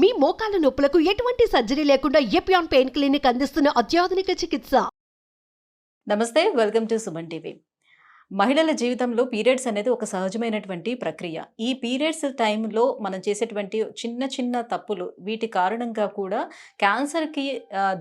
మీ మోకాల నొప్పులకు ఎటువంటి సర్జరీ లేకుండా ఎపియాన్ పెయిన్ క్లినిక్ అందిస్తున్న అత్యాధునిక చికిత్స. నమస్తే, వెల్కమ్ టు సుమన్ టీవీ. మహిళల జీవితంలో పీరియడ్స్ అనేది ఒక సహజమైనటువంటి ప్రక్రియ. ఈ పీరియడ్స్ టైంలో మనం చేసేటువంటి చిన్న చిన్న తప్పులు వీటి కారణంగా కూడా క్యాన్సర్కి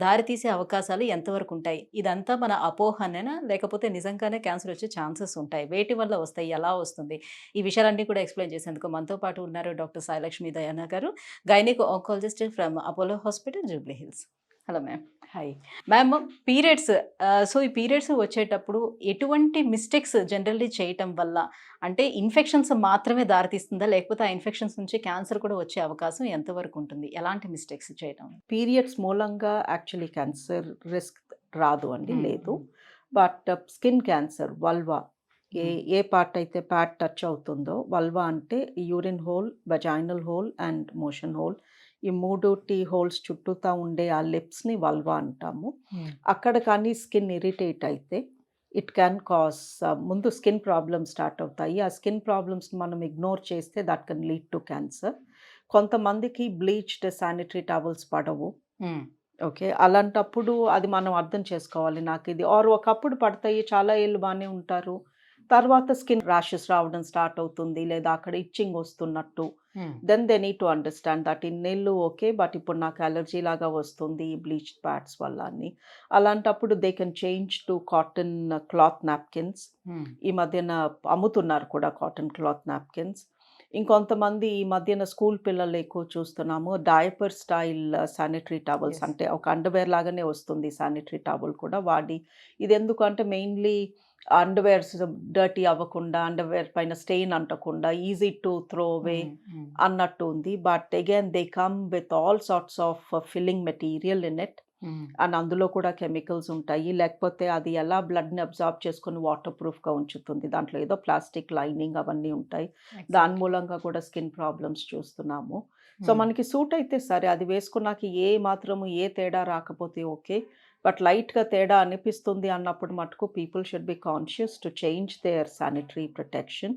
దారితీసే అవకాశాలు ఎంతవరకు ఉంటాయి? ఇదంతా మన అపోహనేనా, లేకపోతే నిజంగానే క్యాన్సర్ వచ్చే ఛాన్సెస్ ఉంటాయి? వేటి వల్ల వస్తాయి, ఎలా వస్తుంది? ఈ విషయాలన్నీ కూడా ఎక్స్ప్లెయిన్ చేసేందుకు మనతో పాటు ఉన్నారు డాక్టర్ సాయిలక్ష్మి దయానా గారు, gynaec oncologist from Apollo hospital, Jubilee hills. Hello ma'am. Hi ma'am. Periods, so ఈ పీరియడ్స్ వచ్చేటప్పుడు ఎటువంటి మిస్టేక్స్ జనరల్లీ చేయటం వల్ల, అంటే ఇన్ఫెక్షన్స్ మాత్రమే దారితీస్తుందా, లేకపోతే ఆ ఇన్ఫెక్షన్స్ నుంచి క్యాన్సర్ కూడా వచ్చే అవకాశం ఎంతవరకు ఉంటుంది? ఎలాంటి మిస్టేక్స్ చేయటం? పీరియడ్స్ మూలంగా యాక్చువల్లీ క్యాన్సర్ రిస్క్ రాదు అండి, లేదు. But skin cancer, vulva, A part అయితే ప్యాడ్ టచ్ అవుతుందో, వల్వా అంటే urine whole, vaginal whole and motion whole, ఈ మూడుటి హోల్స్ చుట్టూతా ఉండే ఆ లిప్స్ని వల్వా అంటాము. అక్కడ కానీ స్కిన్ ఇరిటేట్ అయితే ఇట్ క్యాన్ కాజ్, ముందు స్కిన్ ప్రాబ్లమ్స్ స్టార్ట్ అవుతాయి. ఆ స్కిన్ ప్రాబ్లమ్స్ మనం ఇగ్నోర్ చేస్తే that can lead to cancer. కొంతమందికి బ్లీచ్డ్ శానిటరీ టవల్స్ పడవు. ఓకే, అలాంటప్పుడు అది మనం అర్థం చేసుకోవాలి. నాకు ఇది ఒకప్పుడు పడతాయి, చాలా ఏళ్ళు బాగానే ఉంటారు, తర్వాత స్కిన్ ర్యాషెస్ రావడం స్టార్ట్ అవుతుంది, లేదా అక్కడ ఇచ్చింగ్ వస్తున్నట్టు, then they need to understand that ఇన్నేళ్ళు ఓకే, బట్ ఇప్పుడు నాకు అలర్జీ లాగా వస్తుంది ఈ బ్లీచ్డ్ ప్యాడ్స్ వల్ల అని. అలాంటప్పుడు they can change to cotton cloth napkins. ఈ మధ్యన అమ్ముతున్నారు కూడా కాటన్ క్లాత్ నాప్కిన్స్. ఇంకొంతమంది ఈ మధ్యన స్కూల్ పిల్లలు ఎక్కువ చూస్తున్నాము, డయపర్ స్టైల్ శానిటరీ టవల్స్, అంటే ఒక అండర్వేర్ లాగానే వస్తుంది శానిటరీ టవల్ కూడా వాడి. ఇది ఎందుకంటే మెయిన్లీ అండర్వేర్స్ డర్టీ అవ్వకుండా, అండర్వేర్ పైన స్టెయిన్ అంటకుండా, ఈజీ టు త్రో అవే అన్నట్టు ఉంది. But again they come with all sorts of filling material in it, and అందులో కూడా కెమికల్స్ ఉంటాయి. లేకపోతే అది ఎలా బ్లడ్ని అబ్జార్బ్ చేసుకుని వాటర్ ప్రూఫ్గా ఉంచుతుంది, దాంట్లో ఏదో ప్లాస్టిక్ లైనింగ్ అవన్నీ ఉంటాయి. దాని మూలంగా కూడా స్కిన్ ప్రాబ్లమ్స్ చూస్తున్నాము. సో మనకి సూట్ అయితే సరే, అది వేసుకున్నాక ఏ మాత్రము ఏ తేడా రాకపోతే ఓకే, బట్ లైట్గా తేడా అనిపిస్తుంది అన్నప్పుడు మటుకు people should be conscious to change their sanitary protection.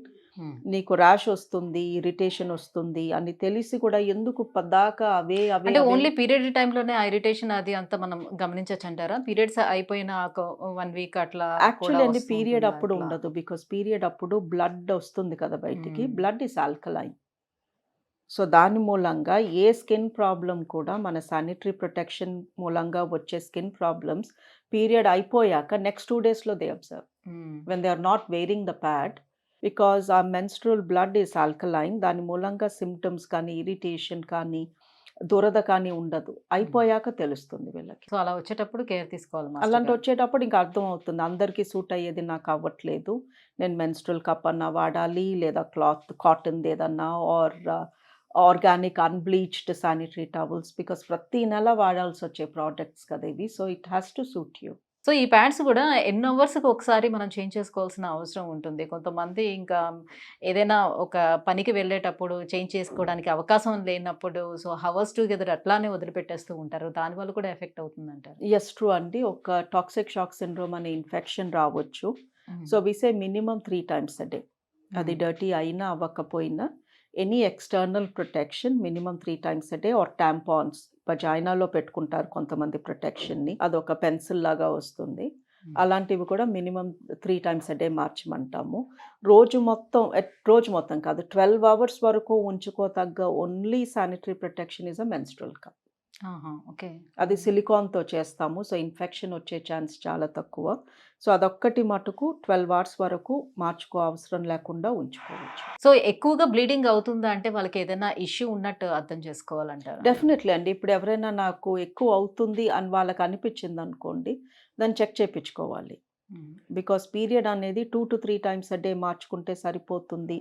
నీకు ర్యాష్ వస్తుంది, ఇరిటేషన్ వస్తుంది అని తెలిసి కూడా ఎందుకు పద్దాకా అవే అంటే ఓన్లీ పీరియడ్ టైంలోనే ఆ ఇరిటేషన్ అది అంతా మనం గమనించచ్చు అంటారా? పీరియడ్స్ అయిపోయిన 1 వీక్ అట్లా యాక్చువల్లీ అండి పీరియడ్ అప్పుడు ఉండదు, బికాస్ పీరియడ్ అప్పుడు బ్లడ్ వస్తుంది కదా బయటికి, బ్లడ్ ఇస్ ఆల్కలైన్. సో దాని మూలంగా ఏ స్కిన్ ప్రాబ్లం కూడా మన శానిటరీ ప్రొటెక్షన్ మూలంగా వచ్చే స్కిన్ ప్రాబ్లమ్స్ పీరియడ్ అయిపోయాక నెక్స్ట్ 2 daysలో they observe when they are not wearing the pad, because ఆ మెన్స్ట్రువల్ బ్లడ్ ఈస్ ఆల్కలైన్. దాని మూలంగా సిమ్టమ్స్ కానీ, ఇరిటేషన్ కానీ, దురద కానీ ఉండదు. అయిపోయాక తెలుస్తుంది వీళ్ళకి. సో అలా వచ్చేటప్పుడు కేర్ తీసుకోవాలి. అలాంటి వచ్చేటప్పుడు ఇంకా అర్థం అవుతుంది, అందరికీ సూట్ అయ్యేది నాకు అవ్వట్లేదు, నేను మెన్స్ట్రువల్ కప్ అన్నా వాడాలి, లేదా క్లాత్ కాటన్ ఏదన్నా, or organic unbleached sanitary towels, because ప్రతి నెల వాడాల్సి వచ్చే ప్రోడక్ట్స్ కదా ఇవి. So it has to suit you. So ఈ ప్యాడ్స్ కూడా ఎన్ని అవర్స్కి ఒకసారి మనం చేంజ్ చేసుకోవాల్సిన అవసరం ఉంటుంది? కొంతమంది ఇంకా ఏదైనా ఒక పనికి వెళ్ళేటప్పుడు చేంజ్ చేసుకోవడానికి అవకాశం లేనప్పుడు సో హవర్స్ టుగెదర్ అట్లానే వదిలిపెట్టేస్తూ ఉంటారు, దానివల్ల కూడా ఎఫెక్ట్ అవుతుంది అంటారు? ఎస్, ట్రూ అండి. ఒక టాక్సిక్ షాక్ సిండ్రోమ్ అనే ఇన్ఫెక్షన్ రావచ్చు. So we say minimum 3 times a day. అది డర్టీ అయినా అవ్వకపోయినా any external protection minimum 3 times a day, or tampons వజైనాలో పెట్టుకుంటారు కొంతమంది ప్రొటెక్షన్ని, అదొక పెన్సిల్ లాగా వస్తుంది. అలాంటివి కూడా మినిమం 3 times a day మార్చమంటాము. రోజు మొత్తం కాదు, 12 hours వరకు ఉంచుకోతగ్గ only sanitary protection is a menstrual cup. Okay, అది సిలికాన్తో చేస్తాము, సో ఇన్ఫెక్షన్ వచ్చే ఛాన్స్ చాలా తక్కువ. సో అదొక్కటి మటుకు 12 hours వరకు మార్చుకో అవసరం లేకుండా ఉంచుకోవచ్చు. సో ఎక్కువగా బ్లీడింగ్ అవుతుందా అంటే వాళ్ళకి ఏదైనా ఇష్యూ ఉన్నట్టు అర్థం చేసుకోవాలంటారు? డెఫినెట్లీ అండి. ఇప్పుడు ఎవరైనా నాకు ఎక్కువ అవుతుంది అని వాళ్ళకి అనిపించింది అనుకోండి, దాన్ని చెక్ చేయించుకోవాలి. బికాస్ పీరియడ్ అనేది 2 to 3 times a day మార్చుకుంటే సరిపోతుంది.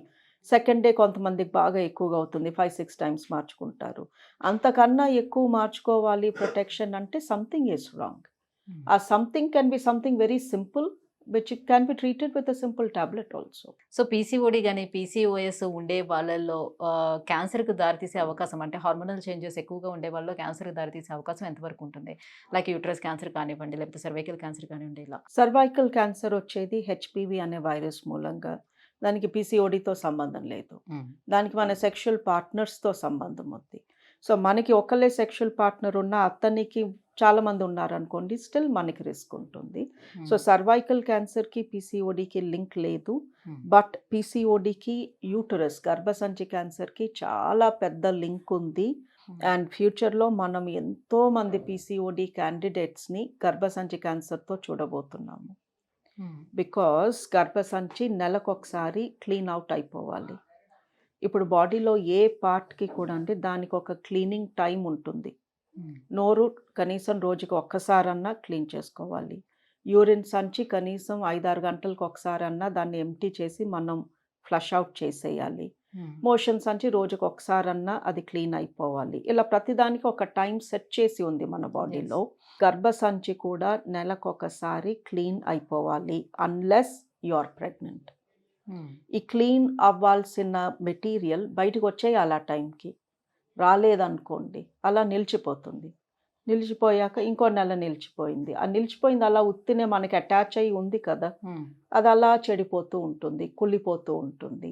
సెకండ్ డే కొంతమందికి బాగా ఎక్కువగా అవుతుంది, 5-6 times మార్చుకుంటారు. అంతకన్నా ఎక్కువ మార్చుకోవాలి ప్రొటెక్షన్ అంటే సంథింగ్ ఈజ్ రాంగ్. ఆ something can be something very simple which can be treated with a simple tablet also. So PCOD కానీ పీసీఓఎస్ ఉండే వాళ్ళల్లో క్యాన్సర్కి దారితీసే అవకాశం, అంటే హార్మోనల్ చేంజెస్ ఎక్కువగా ఉండే వాళ్ళలో క్యాన్సర్కి దారితీసే అవకాశం ఎంతవరకు ఉంటుంది? లైక్ యూట్రస్ క్యాన్సర్ కానివ్వండి, లేకపోతే సర్వైకల్ క్యాన్సర్ కానివ్వండి, ఇలా. సర్వైకల్ క్యాన్సర్ వచ్చేది హెచ్పివి అనే వైరస్ మూలంగా. దానికి పీసీఓడితో సంబంధం లేదు, దానికి మన సెక్షువల్ పార్ట్నర్స్తో సంబంధం ఉంది. సో మనకి ఒకళ్ళే సెక్షువల్ పార్ట్నర్ ఉన్న అతనికి చాలా మంది ఉన్నారనుకోండి, స్టిల్ మనకి రిస్క్ ఉంటుంది. సో సర్వైకల్ క్యాన్సర్కి పీసీఓడికి లింక్ లేదు. బట్ పీసీఓడికి యూటరస్ గర్భసంచి క్యాన్సర్కి చాలా పెద్ద లింక్ ఉంది. అండ్ ఫ్యూచర్లో మనం ఎంతో మంది పీసీఓడి క్యాండిడేట్స్ని గర్భసంచి క్యాన్సర్తో చూడబోతున్నాము. బికాస్ గర్భసంచి నెలకొకసారి క్లీన్ అవుట్ అయిపోవాలి. ఇప్పుడు బాడీలో ఏ పార్ట్కి కూడా అంటే దానికి ఒక క్లీనింగ్ టైం ఉంటుంది. నోరు కనీసం రోజుకి ఒక్కసారన్నా క్లీన్ చేసుకోవాలి. యూరిన్ సంచి కనీసం 5-6 గంటలకు ఒకసారన్నా దాన్ని ఎంటీ చేసి మనం ఫ్లష్ అవుట్ చేసేయాలి. మోషన్ సంచి రోజుకి ఒకసారన్నా అది క్లీన్ అయిపోవాలి. ఇలా ప్రతిదానికి ఒక టైం సెట్ చేసి ఉంది మన బాడీలో. గర్భసంచి కూడా నెలకొకసారి క్లీన్ అయిపోవాలి అన్లెస్ యు ఆర్ ప్రెగ్నెంట్. ఈ క్లీన్ అవ్వాల్సిన మెటీరియల్ బయటకు వచ్చేయాలి ఆ టైంకి. రాలేదనుకోండి అలా నిలిచిపోతుంది. నిలిచిపోయాక ఇంకో నెల నిలిచిపోయింది. ఆ నిలిచిపోయింది అలా ఉత్తినే మనకి అటాచ్ అయ్యి ఉంది కదా, అది అలా చెడిపోతూ ఉంటుంది, కుళ్ళిపోతూ ఉంటుంది.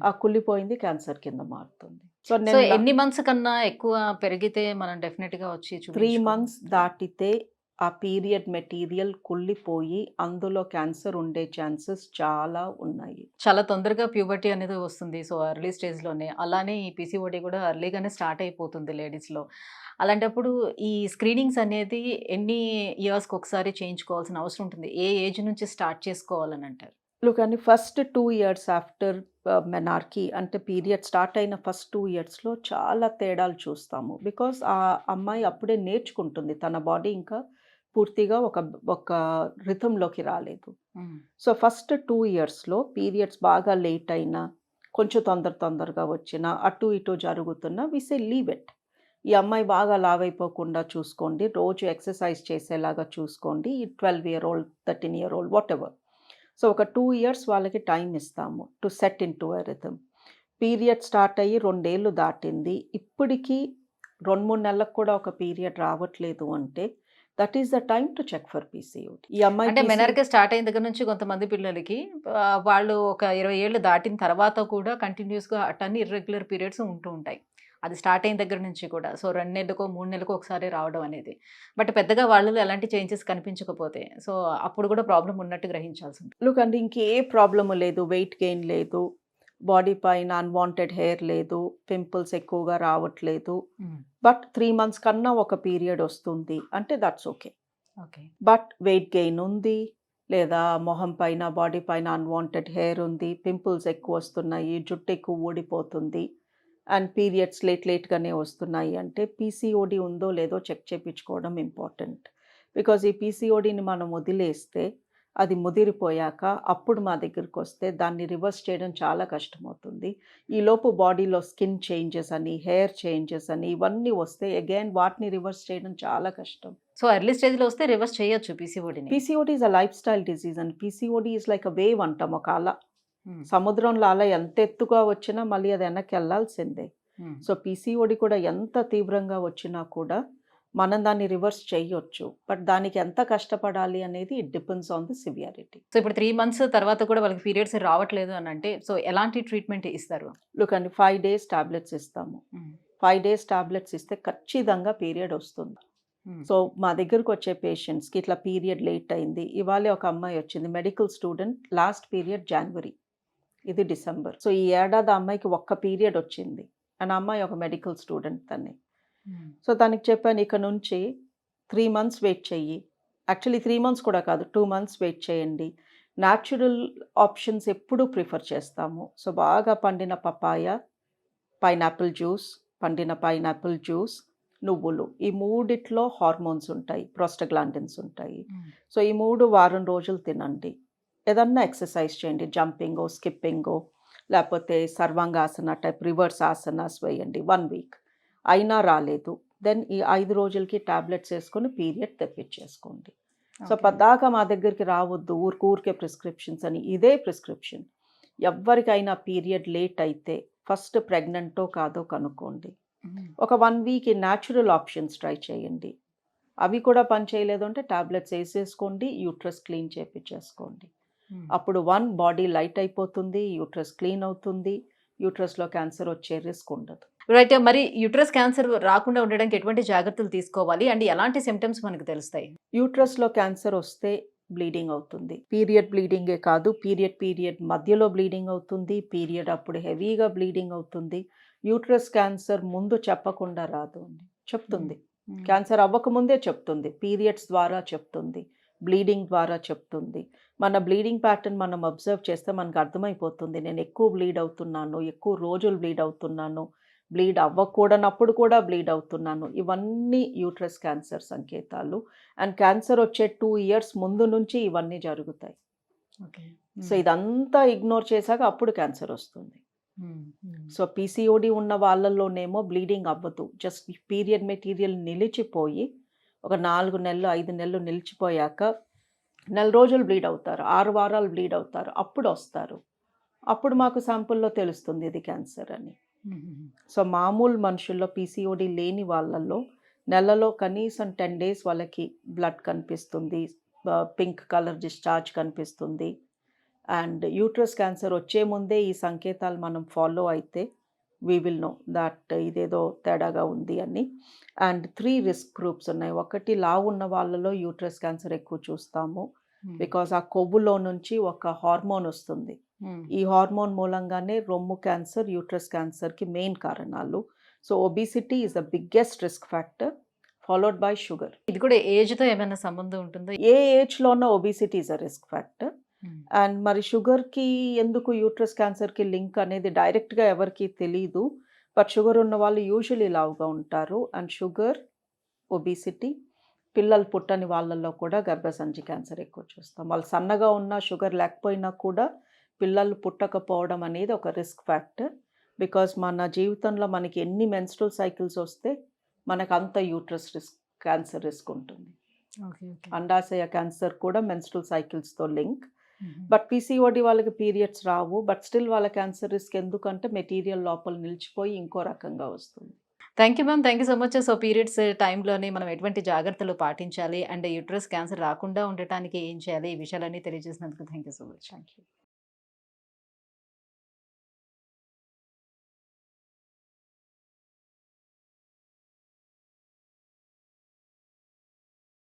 ఆ కుళ్ళిపోయింది క్యాన్సర్ కింద మారుతుంది. సో సో ఎన్ని మంత్స్ కన్నా ఎక్కువ పెరిగితే మనం డెఫినెట్ గా వచ్చి 3 months దాటితే ఆ పీరియడ్ మెటీరియల్ కుళ్ళిపోయి అందులో క్యాన్సర్ ఉండే ఛాన్సెస్ చాలా ఉన్నాయి. చాలా తొందరగా ప్యూబర్టీ అనేది వస్తుంది. సో ఎర్లీ స్టేజ్లోనే అలానే ఈ పీసీఓడి కూడా ఎర్లీగానే స్టార్ట్ అయిపోతుంది లేడీస్లో. అలాంటప్పుడు ఈ స్క్రీనింగ్స్ అనేది ఎన్ని ఇయర్స్కి ఒకసారి చేయించుకోవాల్సిన అవసరం ఉంటుంది? ఏ ఏజ్ నుంచి స్టార్ట్ చేసుకోవాలని అంటారు? కానీ ఫస్ట్ 2 years ఆఫ్టర్ మెనార్కీ అంటే పీరియడ్ స్టార్ట్ అయిన ఫస్ట్ 2 yearsలో చాలా తేడాలు చూస్తాము. బికాస్ ఆ అమ్మాయి అప్పుడే నేర్చుకుంటుంది, తన బాడీ ఇంకా పూర్తిగా ఒక రిథంలోకి రాలేదు. సో ఫస్ట్ 2 yearsలో పీరియడ్స్ బాగా లేట్ అయినా, కొంచెం తొందరగా వచ్చినా, అటు ఇటు జరుగుతున్నా వి సే లీవ్ ఇట్. ఈ అమ్మాయి బాగా లావైపోకుండా చూసుకోండి, రోజు ఎక్సర్సైజ్ చేసేలాగా చూసుకోండి. ఈ 12-year-old 13-year-old what ever. So ఒక 2 years వాళ్ళకి టైం ఇస్తాము to set in to a rhythm. Period start అయ్యి 2 ఏళ్ళు దాటింది, ఇప్పటికీ 2-3 నెలలకు కూడా ఒక పీరియడ్ రావట్లేదు అంటే that is the time to check for PCOD. ఈ అమ్మాయి అంటే మెనర్కే స్టార్ట్ అయిన దగ్గర నుంచి కొంతమంది పిల్లలకి వాళ్ళు ఒక 20 ఏళ్ళు దాటిన తర్వాత కూడా కంటిన్యూస్గా అటన్ని ఇర్రెగ్యులర్ పీరియడ్స్ ఉంటూ ఉంటాయి. అది స్టార్ట్ అయిన దగ్గర నుంచి కూడా. సో 2 నెలలకో 3 నెలలకో ఒకసారి రావడం అనేది. బట్ పెద్దగా వాళ్ళలో ఎలాంటి చేంజెస్ కనిపించకపోతే సో అప్పుడు కూడా ప్రాబ్లం ఉన్నట్టు గ్రహించాల్సి ఉంటుంది. లుక్ అండి, ఇంకే ప్రాబ్లము లేదు, వెయిట్ గెయిన్ లేదు, బాడీ పైన అన్వాంటెడ్ హెయిర్ లేదు, పింపుల్స్ ఎక్కువగా రావట్లేదు, బట్ 3 months కన్నా ఒక పీరియడ్ వస్తుంది అంటే that's okay. Okay. But weight gain ఉంది, లేదా మొహం పైన బాడీ పైన అన్వాంటెడ్ హెయిర్ ఉంది, పింపుల్స్ ఎక్కువ వస్తున్నాయి, జుట్టు ఎక్కువ ఊడిపోతుంది, అండ్ పీరియడ్స్ లేట్గానే వస్తున్నాయి అంటే పీసీఓడి ఉందో లేదో చెక్ చేయించుకోవడం ఇంపార్టెంట్. బికాజ్ ఈ పీసీఓడిని మనం వదిలేస్తే అది ముదిరిపోయాక అప్పుడు మా దగ్గరికి వస్తే దాన్ని రివర్స్ చేయడం చాలా కష్టమవుతుంది. ఈలోపు బాడీలో స్కిన్ చేంజెస్ అని, హెయిర్ చేంజెస్ అని ఇవన్నీ వస్తే అగైన్ వాటిని రివర్స్ చేయడం చాలా కష్టం. సో ఎర్లీ స్టేజ్లో వస్తే రివర్స్ చేయొచ్చు పీసీఓడిని. PCOD is a lifestyle disease and PCOD is like a wave అంటాం, ఒక అల. సముద్రంలో అల ఎంత ఎత్తుగా వచ్చినా మళ్ళీ అది వెనక్కి వెళ్ళాల్సిందే. సో పీసీఓడి కూడా ఎంత తీవ్రంగా వచ్చినా కూడా మనం దాన్ని రివర్స్ చేయొచ్చు. బట్ దానికి ఎంత కష్టపడాలి అనేది it depends on the severity. So ఇప్పుడు 3 months తర్వాత కూడా వాళ్ళకి పీరియడ్స్ రావట్లేదు అని అంటే సో ఎలాంటి ట్రీట్మెంట్ ఇస్తారు? లుక్ అండి, 5 days టాబ్లెట్స్ ఇస్తాము. 5 days టాబ్లెట్స్ ఇస్తే ఖచ్చితంగా పీరియడ్ వస్తుంది. సో మా దగ్గరకు వచ్చే పేషెంట్స్కి ఇట్లా పీరియడ్ లేట్ అయింది. ఇవాళ ఒక అమ్మాయి వచ్చింది, మెడికల్ స్టూడెంట్, లాస్ట్ పీరియడ్ జనవరి, ఇది డిసెంబర్. సో ఈ ఏడాది అమ్మాయికి ఒక్క పీరియడ్ వచ్చింది. అండ్ అమ్మాయి ఒక మెడికల్ స్టూడెంట్ తన్ని. సో దానికి చెప్పాను, ఇక నుంచి 3 months వెయిట్ చెయ్యి. యాక్చువల్లీ 3 months కూడా కాదు, 2 months వెయిట్ చేయండి. న్యాచురల్ ఆప్షన్స్ ఎప్పుడూ ప్రిఫర్ చేస్తాము. సో బాగా పండిన పపాయ, పైనాపిల్ జ్యూస్, పండిన పైనాపిల్ జ్యూస్, నువ్వులు, ఈ 3 హార్మోన్స్ ఉంటాయి, ప్రోస్టాగ్లాండిన్స్ ఉంటాయి. సో ఈ 3 వారం రోజులు తినండి. ఏదన్నా ఎక్సర్సైజ్ చేయండి, జంపింగో, స్కిప్పింగో, లేకపోతే సర్వాంగాసన టైప్ రివర్స్ ఆసనాస్ వేయండి 1 week. అయినా రాలేదు, దెన్ ఈ 5 రోజులకి టాబ్లెట్స్ వేసుకొని పీరియడ్ తెప్పించేసుకోండి. సో పద్దాక మా దగ్గరికి రావద్దు ఊరికే ప్రిస్క్రిప్షన్స్ అని. ఇదే ప్రిస్క్రిప్షన్. ఎవరికైనా పీరియడ్ లేట్ అయితే ఫస్ట్ ప్రెగ్నెంటో కాదో కనుక్కోండి. ఒక 1 week ఈ న్యాచురల్ ఆప్షన్స్ ట్రై చేయండి. అవి కూడా పని చేయలేదు అంటే టాబ్లెట్స్ వేసేసుకోండి, యూట్రస్ క్లీన్ చేయించేసుకోండి. అప్పుడు 1 బాడీ లైట్ అయిపోతుంది, యూట్రస్ క్లీన్ అవుతుంది, యూట్రస్లో క్యాన్సర్ వచ్చే రిస్క్ ఉండదు. రైట్. మరి యూట్రస్ క్యాన్సర్ రాకుండా ఉండడానికి ఎటువంటి జాగ్రత్తలు తీసుకోవాలి? అండ్ ఎలాంటి సిమ్టమ్స్ మనకు తెలుస్తాయి? యూట్రస్‌లో క్యాన్సర్ వస్తే బ్లీడింగ్ అవుతుంది. పీరియడ్ బ్లీడింగే కాదు, పీరియడ్ మధ్యలో బ్లీడింగ్ అవుతుంది. పీరియడ్ అప్పుడు హెవీగా బ్లీడింగ్ అవుతుంది. యూట్రస్ క్యాన్సర్ ముందు చెప్పకుండా రాదు అండి. చెప్తుంది. క్యాన్సర్ అవ్వకముందే చెప్తుంది. పీరియడ్స్ ద్వారా చెప్తుంది. బ్లీడింగ్ ద్వారా చెప్తుంది. మన బ్లీడింగ్ ప్యాటర్న్ మనం అబ్జర్వ్ చేస్తే మనకు అర్థమైపోతుంది. నేను ఎక్కువ బ్లీడ్ అవుతున్నాను, ఎక్కువ రోజులు బ్లీడ్ అవుతున్నాను, బ్లీడ్ అవ్వకూడనప్పుడు కూడా బ్లీడ్ అవుతున్నాను. ఇవన్నీ యూట్రస్ క్యాన్సర్ సంకేతాలు. అండ్ క్యాన్సర్ వచ్చే 2 ఇయర్స్ ముందు నుంచి ఇవన్నీ జరుగుతాయి. ఓకే. సో ఇదంతా ఇగ్నోర్ చేశాక అప్పుడు క్యాన్సర్ వస్తుంది. సో పీసీఓడి ఉన్న వాళ్ళల్లోనేమో బ్లీడింగ్ అవ్వదు. జస్ట్ పీరియడ్ మెటీరియల్ నిలిచిపోయి ఒక 4 నెలలు 5 నెలలు నిలిచిపోయాక నెల రోజులు బ్లీడ్ అవుతారు, 6 వారాలు బ్లీడ్ అవుతారు, అప్పుడు వస్తారు. అప్పుడు మాకు శాంపుల్లో తెలుస్తుంది ఇది క్యాన్సర్ అని. సో మామూలు మనుషుల్లో పీసీఓడి లేని వాళ్ళల్లో నెలలో కనీసం 10 డేస్ వాళ్ళకి బ్లడ్ కనిపిస్తుంది, పింక్ కలర్ డిశ్చార్జ్ కనిపిస్తుంది. అండ్ యూట్రస్ క్యాన్సర్ వచ్చే ముందే ఈ సంకేతాలు మనం ఫాలో అయితే వీ విల్ నో దట్ ఇదేదో తేడాగా ఉంది అని. అండ్ 3 రిస్క్ గ్రూప్స్ ఉన్నాయి. ఒకటి లావు ఉన్న వాళ్ళలో యూట్రస్ క్యాన్సర్ ఎక్కువ చూస్తాము. బికాజ్ ఆ కొవ్వులో నుంచి ఒక హార్మోన్ వస్తుంది. ఈ హార్మోన్ మూలంగానే రొమ్ము క్యాన్సర్, యూట్రస్ క్యాన్సర్కి మెయిన్ కారణాలు. So obesity is the biggest risk factor, followed by sugar. ఇది కూడా ఏజ్‌తో ఏమైనా సంబంధం ఉంటుందా? ఏ ఏజ్లో ఉన్న obesity is a risk factor. And మరి షుగర్కి ఎందుకు యూట్రస్ క్యాన్సర్కి లింక్ అనేది డైరెక్ట్గా ఎవరికి తెలీదు. బట్ షుగర్ ఉన్న వాళ్ళు యూజువలీ లావుగా ఉంటారు. అండ్ షుగర్, ఒబిసిటీ, పిల్లలు పుట్టని వాళ్ళల్లో కూడా గర్భసంచి క్యాన్సర్ ఎక్కువ చూస్తాం. వాళ్ళు సన్నగా ఉన్నా షుగర్ లేకపోయినా కూడా పిల్లలు పుట్టకపోవడం అనేది ఒక రిస్క్ ఫ్యాక్టర్. బికాజ్ మన జీవితంలో మనకి ఎన్ని మెన్స్ట్రల్ సైకిల్స్ వస్తే మనకు అంత యూట్రస్ క్యాన్సర్ రిస్క్ ఉంటుంది. అండాశయ క్యాన్సర్ కూడా మెన్స్ట్రల్ సైకిల్స్తో లింక్. బట్ పీసీఓడి వాళ్ళకి పీరియడ్స్ రావు. బట్ స్టిల్ వాళ్ళ క్యాన్సర్ రిస్క్ ఎందుకంటే మెటీరియల్ లోపల నిలిచిపోయి ఇంకో రకంగా వస్తుంది. Thank you ma'am. Thank you so much. So periods టైంలోనే మనం ఎటువంటి జాగ్రత్తలు పాటించాలి అండ్ యూట్రస్ క్యాన్సర్ రాకుండా ఉండటానికి ఏం చేయాలి, ఈ విషయాలన్నీ తెలియజేసినందుకు thank you so much. Thank you.